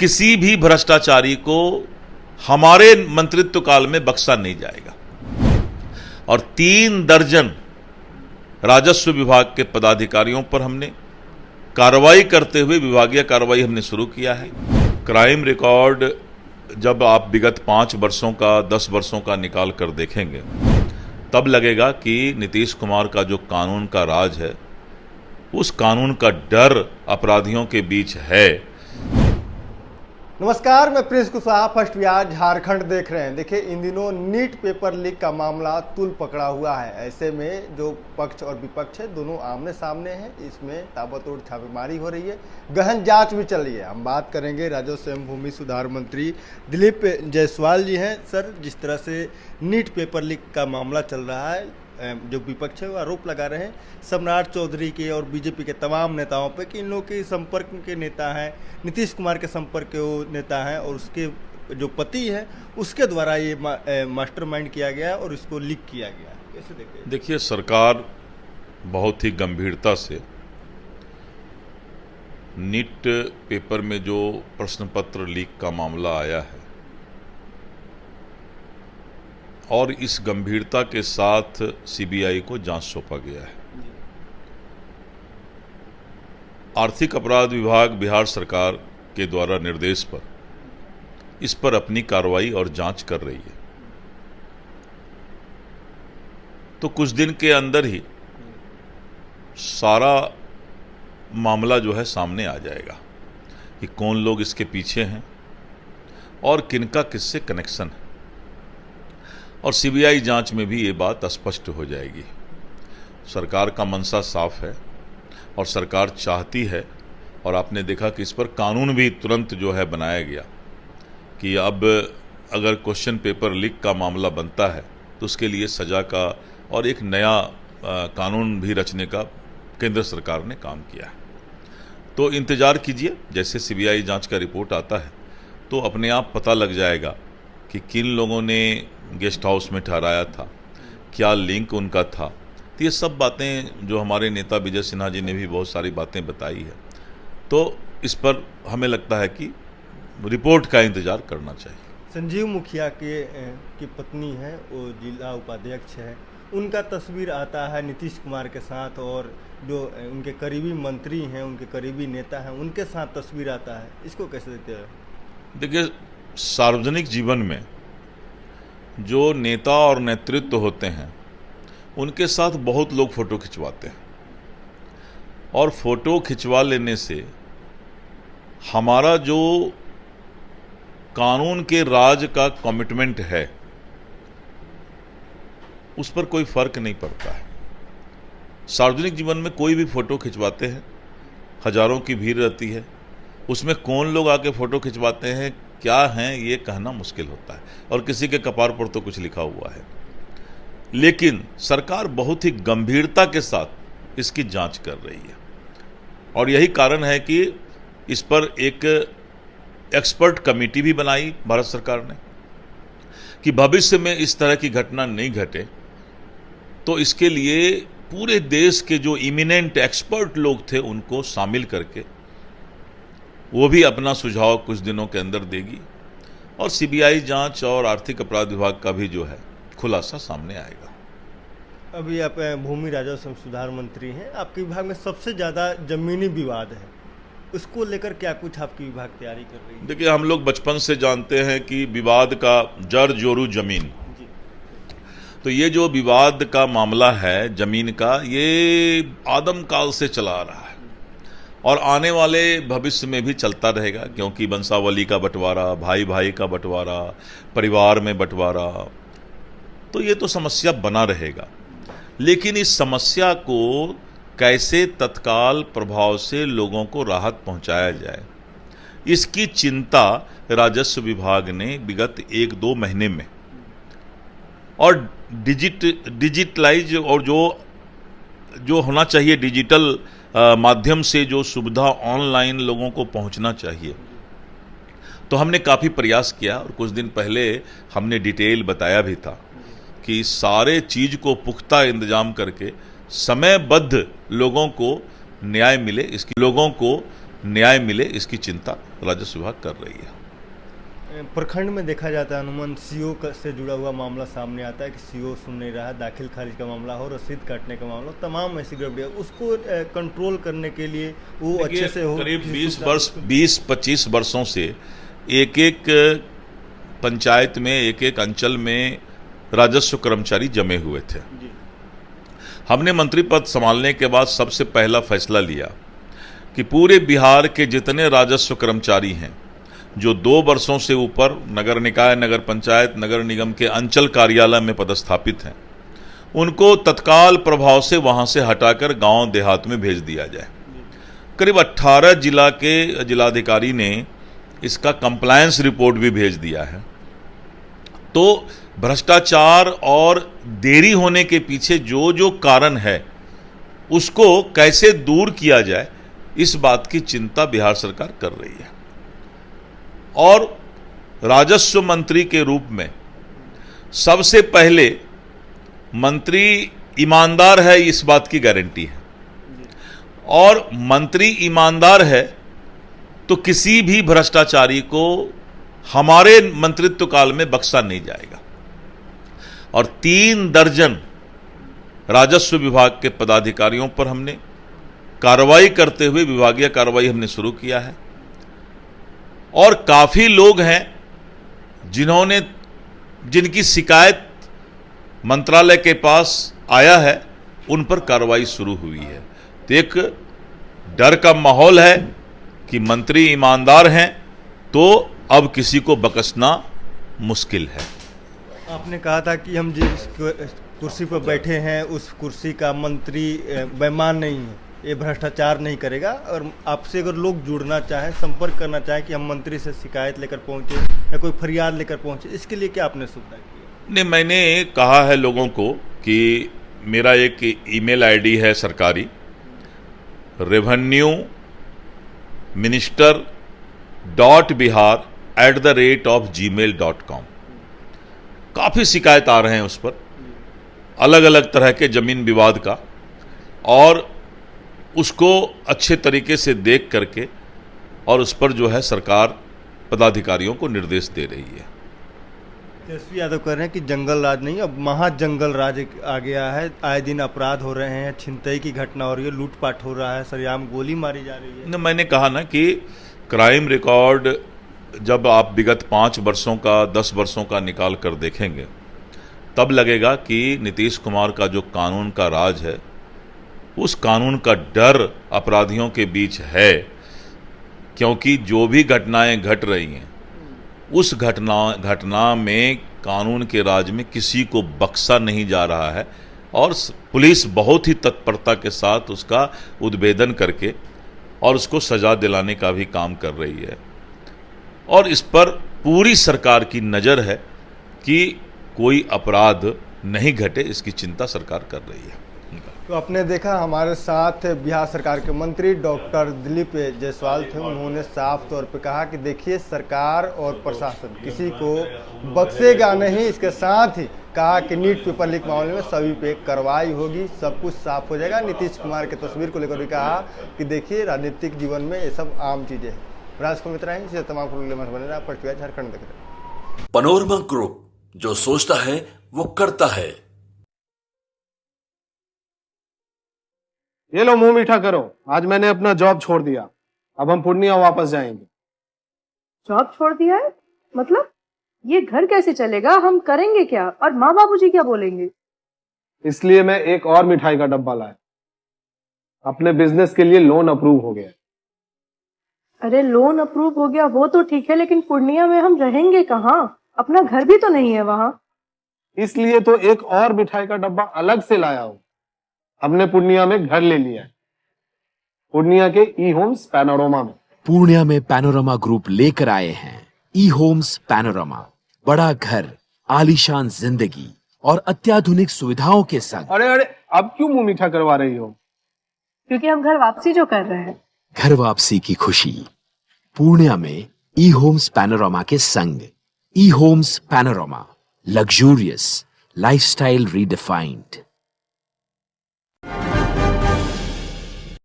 किसी भी भ्रष्टाचारी को हमारे मंत्रित्व काल में बख्शा नहीं जाएगा। और 3 दर्जन राजस्व विभाग के पदाधिकारियों पर हमने कार्रवाई करते हुए विभागीय कार्रवाई हमने शुरू किया है। क्राइम रिकॉर्ड जब आप विगत 5 वर्षों का 10 वर्षों का निकाल कर देखेंगे तब लगेगा कि नीतीश कुमार का जो कानून का राज है, उस कानून का डर अपराधियों के बीच है। नमस्कार, मैं प्रिंस कुशवाहा फर्स्ट बिहार झारखंड देख रहे हैं। देखिए, इन दिनों नीट पेपर लीक का मामला तूल पकड़ा हुआ है। ऐसे में जो पक्ष और विपक्ष है दोनों आमने सामने हैं। इसमें ताबड़तोड़ छापेमारी हो रही है, गहन जांच भी चल रही है। हम बात करेंगे राजस्व एवं भूमि सुधार मंत्री दिलीप जायसवाल जी हैं। सर, जिस तरह से नीट पेपर लीक का मामला चल रहा है, जो विपक्ष है वो आरोप लगा रहे हैं सम्राट चौधरी के और बीजेपी के तमाम नेताओं पे कि इन लोगों के संपर्क के नेता हैं, नीतीश कुमार के संपर्क के वो नेता हैं और उसके जो पति है उसके द्वारा ये मास्टरमाइंड किया गया और इसको लीक किया गया। कैसे देखते हैं? देखिए, सरकार बहुत ही गंभीरता से नीट पेपर में जो प्रश्न पत्र लीक का मामला आया है और इस गंभीरता के साथ सीबीआई को जांच सौंपा गया है। आर्थिक अपराध विभाग बिहार सरकार के द्वारा निर्देश पर इस पर अपनी कार्रवाई और जांच कर रही है। तो कुछ दिन के अंदर ही सारा मामला जो है सामने आ जाएगा कि कौन लोग इसके पीछे हैं और किनका किससे कनेक्शन है। और सीबीआई जांच में भी ये बात स्पष्ट हो जाएगी। सरकार का मंशा साफ है और सरकार चाहती है, और आपने देखा कि इस पर कानून भी तुरंत जो है बनाया गया कि अब अगर क्वेश्चन पेपर लीक का मामला बनता है तो उसके लिए सज़ा का और एक नया कानून भी रचने का केंद्र सरकार ने काम किया है। तो इंतज़ार कीजिए, जैसे सीबीआई जांच का रिपोर्ट आता है तो अपने आप पता लग जाएगा कि किन लोगों ने गेस्ट हाउस में ठहराया था, क्या लिंक उनका था। तो ये सब बातें जो हमारे नेता विजय सिन्हा जी ने भी बहुत सारी बातें बताई है, तो इस पर हमें लगता है कि रिपोर्ट का इंतज़ार करना चाहिए। संजीव मुखिया की पत्नी है, वो जिला उपाध्यक्ष है, उनका तस्वीर आता है नीतीश कुमार के साथ और जो उनके करीबी मंत्री हैं, उनके करीबी नेता हैं, उनके साथ तस्वीर आता है। इसको कैसे देखते हैं? देखिए, सार्वजनिक जीवन में जो नेता और नेतृत्व होते हैं उनके साथ बहुत लोग फ़ोटो खिंचवाते हैं, और फ़ोटो खिंचवा लेने से हमारा जो कानून के राज का कमिटमेंट है उस पर कोई फ़र्क नहीं पड़ता है। सार्वजनिक जीवन में कोई भी फ़ोटो खिंचवाते हैं, हज़ारों की भीड़ रहती है, उसमें कौन लोग आके फ़ोटो खिंचवाते हैं, क्या हैं, ये कहना मुश्किल होता है, और किसी के कपार पर तो कुछ लिखा हुआ है। लेकिन सरकार बहुत ही गंभीरता के साथ इसकी जांच कर रही है, और यही कारण है कि इस पर एक एक्सपर्ट कमेटी भी बनाई भारत सरकार ने कि भविष्य में इस तरह की घटना नहीं घटे। तो इसके लिए पूरे देश के जो इमिनेंट एक्सपर्ट लोग थे उनको शामिल करके वो भी अपना सुझाव कुछ दिनों के अंदर देगी, और सीबीआई जांच और आर्थिक अपराध विभाग का भी जो है खुलासा सामने आएगा। अभी आप भूमि राजस्व सुधार मंत्री हैं, आपके विभाग में सबसे ज़्यादा जमीनी विवाद है, उसको लेकर क्या कुछ आपकी विभाग तैयारी कर रही है? देखिए, हम लोग बचपन से जानते हैं कि विवाद का जड़ जोरू जमीन। तो ये जो विवाद का मामला है जमीन का, ये आदम काल से चला आ रहा है और आने वाले भविष्य में भी चलता रहेगा, क्योंकि वंशावली का बंटवारा, भाई भाई का बंटवारा, परिवार में बंटवारा, तो ये तो समस्या बना रहेगा। लेकिन इस समस्या को कैसे तत्काल प्रभाव से लोगों को राहत पहुंचाया जाए, इसकी चिंता राजस्व विभाग ने विगत 1-2 महीने में, और डिजिटलाइज और जो होना चाहिए डिजिटल माध्यम से जो सुविधा ऑनलाइन लोगों को पहुंचना चाहिए, तो हमने काफ़ी प्रयास किया। और कुछ दिन पहले हमने डिटेल बताया भी था कि सारे चीज़ को पुख्ता इंतजाम करके समयबद्ध लोगों को न्याय मिले, इसकी लोगों को न्याय मिले, इसकी चिंता राजस्व विभाग कर रही है। प्रखंड में देखा जाता है अनुमान सीओ से जुड़ा हुआ मामला सामने आता है कि सीओ सुन नहीं रहा है, दाखिल खारिज का मामला हो, रसीद काटने का मामला, तमाम ऐसी गड़बड़ियाँ, उसको कंट्रोल करने के लिए वो अच्छे से हो। करीब 20-25 वर्षों से एक एक पंचायत में, एक एक अंचल में राजस्व कर्मचारी जमे हुए थे। हमने मंत्री पद संभालने के बाद सबसे पहला फैसला लिया कि पूरे बिहार के जितने राजस्व कर्मचारी हैं जो 2 वर्षों से ऊपर नगर निकाय, नगर पंचायत, नगर निगम के अंचल कार्यालय में पदस्थापित हैं, उनको तत्काल प्रभाव से वहां से हटाकर गांव देहात में भेज दिया जाए। करीब 18 जिला के जिलाधिकारी ने इसका कंप्लायंस रिपोर्ट भी भेज दिया है। तो भ्रष्टाचार और देरी होने के पीछे जो जो कारण है उसको कैसे दूर किया जाए, इस बात की चिंता बिहार सरकार कर रही है। और राजस्व मंत्री के रूप में सबसे पहले मंत्री ईमानदार है, इस बात की गारंटी है। और मंत्री ईमानदार है तो किसी भी भ्रष्टाचारी को हमारे मंत्रित्व काल में बख्शा नहीं जाएगा। और 3 दर्जन राजस्व विभाग के पदाधिकारियों पर हमने कार्रवाई करते हुए विभागीय कार्रवाई हमने शुरू किया है। और काफी लोग हैं जिनकी शिकायत मंत्रालय के पास आया है, उन पर कार्रवाई शुरू हुई है। तो एक डर का माहौल है कि मंत्री ईमानदार हैं तो अब किसी को बख्शना मुश्किल है। आपने कहा था कि हम जिस कुर्सी पर बैठे हैं उस कुर्सी का मंत्री बेईमान नहीं है, ये भ्रष्टाचार नहीं करेगा। और आपसे अगर लोग जुड़ना चाहे, संपर्क करना चाहे कि हम मंत्री से शिकायत लेकर पहुंचे या कोई फरियाद लेकर पहुंचे, इसके लिए क्या आपने सुविधा की? नहीं, मैंने कहा है लोगों को कि मेरा एक ईमेल आईडी है सरकारी, revenueminister.bihar@gmail.com। काफ़ी शिकायत आ रहे हैं उस पर, अलग अलग तरह के जमीन विवाद का, और उसको अच्छे तरीके से देख करके और उस पर जो है सरकार पदाधिकारियों को निर्देश दे रही है। तेजस्वी यादव कह रहे हैं कि जंगल राज नहीं, अब महाजंगल राज आ गया है। आए दिन अपराध हो रहे हैं, छिनतई की घटना हो रही है, लूटपाट हो रहा है, सरेआम गोली मारी जा रही है। मैंने कहा ना कि क्राइम रिकॉर्ड जब आप विगत 5 वर्षों का, 10 वर्षों का निकाल कर देखेंगे, तब लगेगा कि नीतीश कुमार का जो कानून का राज है, उस कानून का डर अपराधियों के बीच है। क्योंकि जो भी घटनाएं घट रही हैं, उस घटना में कानून के राज में किसी को बख्शा नहीं जा रहा है, और पुलिस बहुत ही तत्परता के साथ उसका उद्भेदन करके और उसको सजा दिलाने का भी काम कर रही है। और इस पर पूरी सरकार की नज़र है कि कोई अपराध नहीं घटे, इसकी चिंता सरकार कर रही है। तो आपने देखा हमारे साथ बिहार सरकार के मंत्री डॉक्टर दिलीप जायसवाल थे। उन्होंने साफ तौर पे कहा कि देखिए, सरकार और प्रशासन किसी को बख्शेगा नहीं। इसके साथ ही कहा कि नीट पेपर लीक मामले में सभी पे कार्रवाई होगी, सब कुछ साफ हो जाएगा। नीतीश कुमार की तस्वीर को लेकर भी कहा कि देखिए, राजनीतिक जीवन में ये सब आम चीजें हैं। राजकुमार मित्र हैं, इसे तमाम बने झारखंड देख रहे हैं। पैनोरमा ग्रुप, जो सोचता है वो करता है। ये लो, मुंह मीठा करो। आज मैंने अपना जॉब छोड़ दिया, अब हम पूर्णिया वापस जाएंगे। जॉब छोड़ दिया है? मतलब ये घर कैसे चलेगा? हम करेंगे क्या? और माँ बाबूजी क्या बोलेंगे? इसलिए मैं एक और मिठाई का डब्बा लाया। अपने बिजनेस के लिए लोन अप्रूव हो गया। अरे लोन अप्रूव हो गया वो तो ठीक है, लेकिन पूर्णिया में हम रहेंगे कहाँ? अपना घर भी तो नहीं है वहाँ। इसलिए तो एक और मिठाई का डब्बा अलग से लाया हूँ। हमने पूर्णिया में घर ले लिया है, पूर्णिया के ई होम्स पैनोरमा में। पूर्णिया में पैनोरमा ग्रुप लेकर आए हैं ई होम्स पैनोरमा। बड़ा घर, आलीशान जिंदगी और अत्याधुनिक सुविधाओं के संग। अरे अब क्यों मुंह मीठा करवा रही हो? क्योंकि हम घर वापसी जो कर रहे हैं। घर वापसी की खुशी पूर्णिया में ई होम्स पैनोरमा के संग। ई homes panorama, luxurious lifestyle redefined.